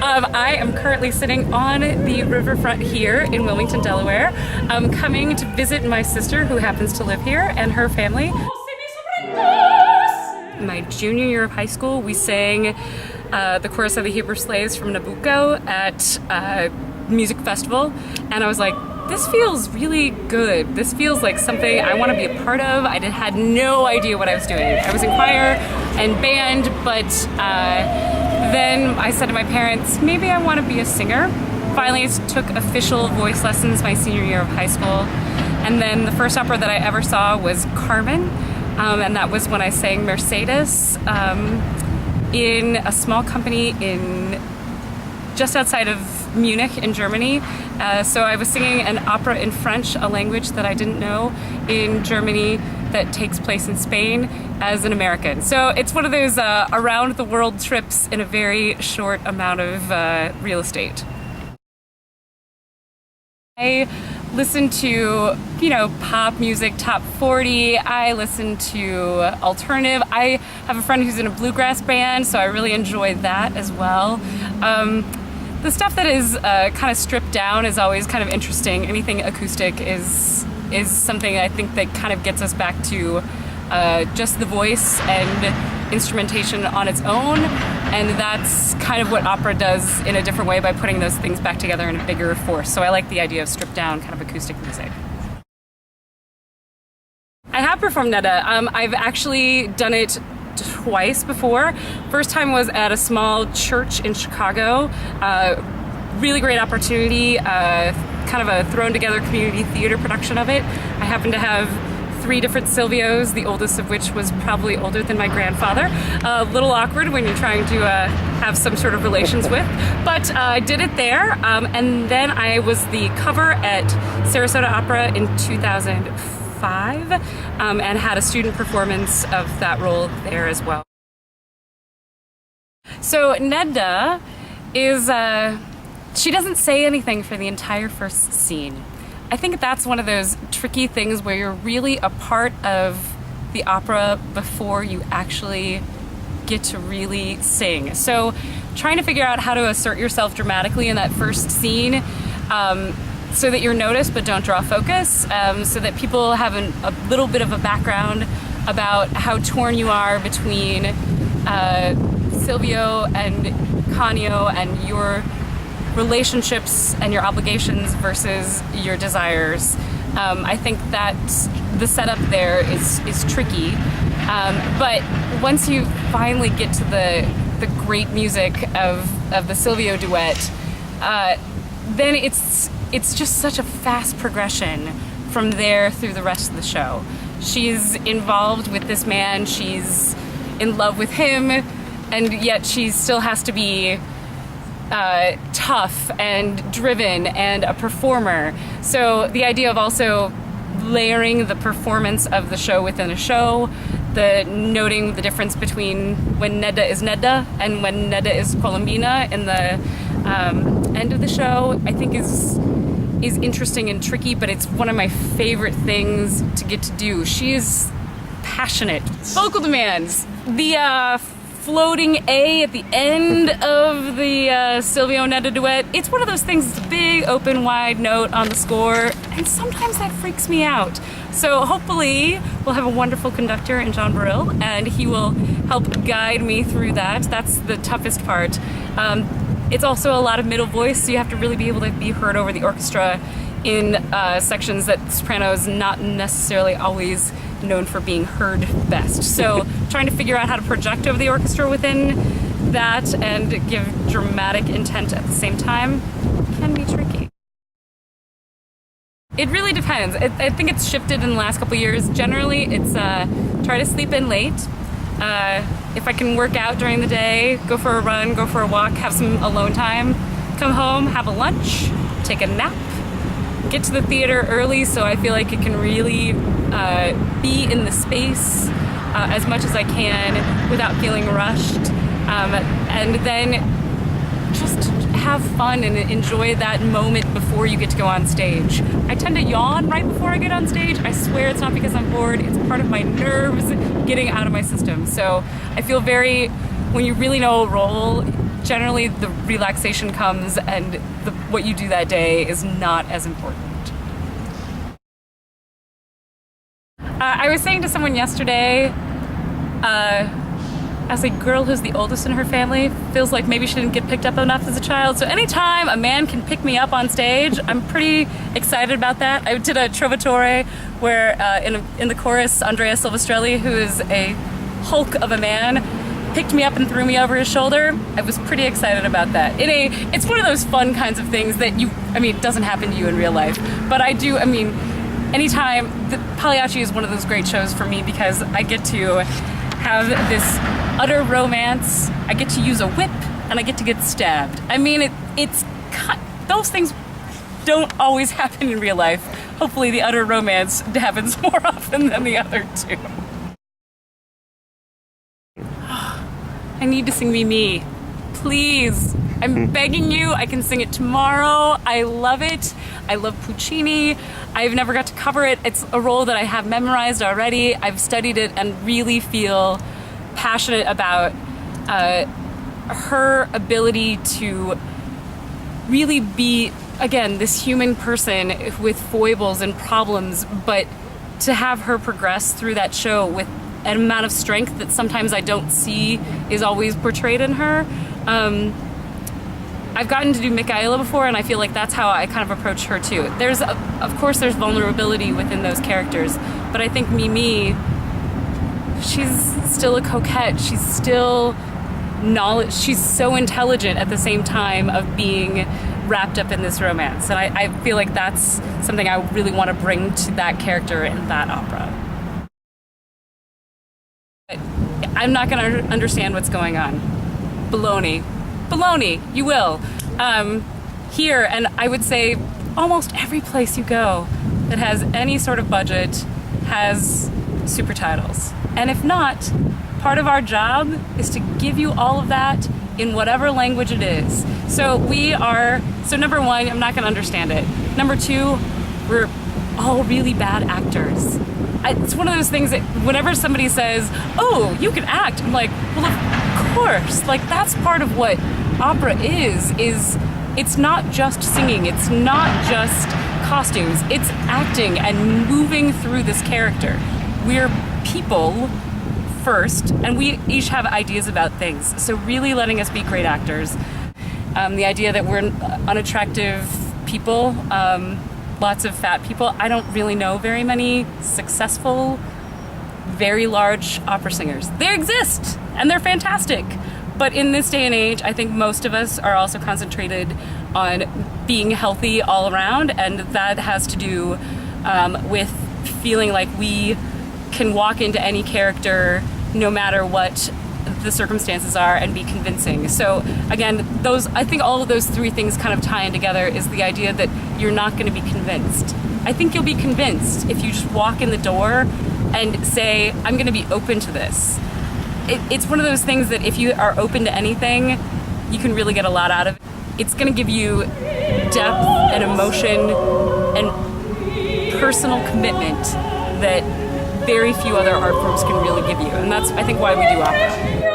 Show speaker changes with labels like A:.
A: I am currently sitting on the riverfront here in Wilmington, Delaware. I'm coming to visit my sister who happens to live here and her family. My junior year of high school, we sang the chorus of the Hebrew Slaves from Nabucco at a music festival, and I was like, this feels really good. This feels like something I want to be a part of. I had no idea what I was doing. I was in choir and band, but then I said to my parents, maybe I want to be a singer. Finally took official voice lessons my senior year of high school. And then the first opera that I ever saw was Carmen. And that was when I sang Mercedes in a small company in just outside of Munich in Germany. So I was singing an opera in French, a language that I didn't know, in Germany that takes place in Spain as an American. So it's one of those around the world trips in a very short amount of real estate. I listen to, pop music, top 40. I listen to alternative. I have a friend who's in a bluegrass band, so I really enjoy that as well. The stuff that is kind of stripped down is always kind of interesting. Anything acoustic is something I think that kind of gets us back to just the voice and instrumentation on its own, and that's kind of what opera does in a different way by putting those things back together in a bigger force. So I like the idea of stripped down kind of acoustic music. I have performed Nedda. I've actually done it twice before. First time was at a small church in Chicago. Really great opportunity, kind of a thrown together community theater production of it. I happened to have 3 different Silvios, the oldest of which was probably older than my grandfather. A little awkward when you're trying to have some sort of relations with, but I did it there. And then I was the cover at Sarasota Opera in 2005 and had a student performance of that role there as well. So Nedda is, she doesn't say anything for the entire first scene. I think that's one of those tricky things where you're really a part of the opera before you actually get to really sing. So trying to figure out how to assert yourself dramatically in that first scene so that you're noticed but don't draw focus, so that people have a little bit of a background about how torn you are between Silvio and Canio and your relationships and your obligations versus your desires. I think that the setup there is tricky, but once you finally get to the great music of the Silvio duet, then it's just such a fast progression from there through the rest of the show. She's involved with this man, she's in love with him, and yet she still has to be tough and driven and a performer. So the idea of also layering the performance of the show within a show, noting the difference between when Nedda is Nedda and when Nedda is Colombina in the end of the show, I think is interesting and tricky, but it's one of my favorite things to get to do. She is passionate. Vocal demands. The floating A at the end of the Silvio Nedda duet, it's one of those things, it's a big open wide note on the score, and sometimes that freaks me out. So hopefully we'll have a wonderful conductor in John Burrill, and he will help guide me through that. That's the toughest part. It's also a lot of middle voice, so you have to really be able to be heard over the orchestra in sections that soprano is not necessarily always known for being heard best. So trying to figure out how to project over the orchestra within that and give dramatic intent at the same time can be tricky. It really depends. I think it's shifted in the last couple years. Generally, it's try to sleep in late. If I can work out during the day, go for a run, go for a walk, have some alone time, come home, have a lunch, take a nap, get to the theater early so I feel like it can really be in the space as much as I can without feeling rushed, and then just have fun and enjoy that moment before you get to go on stage. I tend to yawn right before I get on stage. I swear it's not because I'm bored, it's part of my nerves getting out of my system. So I feel when you really know a role, generally the relaxation comes and what you do that day is not as important. I was saying to someone yesterday, as a girl who's the oldest in her family, feels like maybe she didn't get picked up enough as a child. So anytime a man can pick me up on stage, I'm pretty excited about that. I did a Trovatore where in the chorus, Andrea Silvestrelli, who is a hulk of a man, picked me up and threw me over his shoulder. I was pretty excited about that. It's one of those fun kinds of things that it doesn't happen to you in real life. But anytime, Pagliacci is one of those great shows for me because I get to have this utter romance. I get to use a whip and I get to get stabbed. Those things don't always happen in real life. Hopefully the utter romance happens more often than the other two. I need to sing Me, please. I'm begging you. I can sing it tomorrow. I love it. I love Puccini. I've never got to cover it. It's a role that I have memorized already. I've studied it and really feel passionate about her ability to really be, again, this human person with foibles and problems, but to have her progress through that show with an amount of strength that sometimes I don't see is always portrayed in her. I've gotten to do Michaela before, and I feel like that's how I kind of approach her too. Of course, there's vulnerability within those characters, but I think Mimi, she's still a coquette. She's still knowledge. She's so intelligent at the same time of being wrapped up in this romance, and I feel like that's something I really want to bring to that character in that opera. I'm not going to understand what's going on. Baloney. Baloney, you will. Here, and I would say almost every place you go that has any sort of budget has super titles. And if not, part of our job is to give you all of that in whatever language it is. So number one, I'm not going to understand it. Number two, we're all really bad actors. It's one of those things that whenever somebody says, oh, you can act, I'm like, well, of course. Like, that's part of what opera is it's not just singing, it's not just costumes, it's acting and moving through this character. We're people first, and we each have ideas about things. So really letting us be great actors. The idea that we're unattractive people, lots of fat people. I don't really know very many successful, very large opera singers. They exist, and they're fantastic. But in this day and age, I think most of us are also concentrated on being healthy all around, and that has to do with feeling like we can walk into any character no matter what the circumstances are and be convincing. So again, I think all of those three things kind of tie in together is the idea that you're not going to be convinced. I think you'll be convinced if you just walk in the door and say, I'm going to be open to this. It's one of those things that if you are open to anything, you can really get a lot out of it. It's going to give you depth and emotion and personal commitment that very few other art forms can really give you. And that's, I think, why we do opera.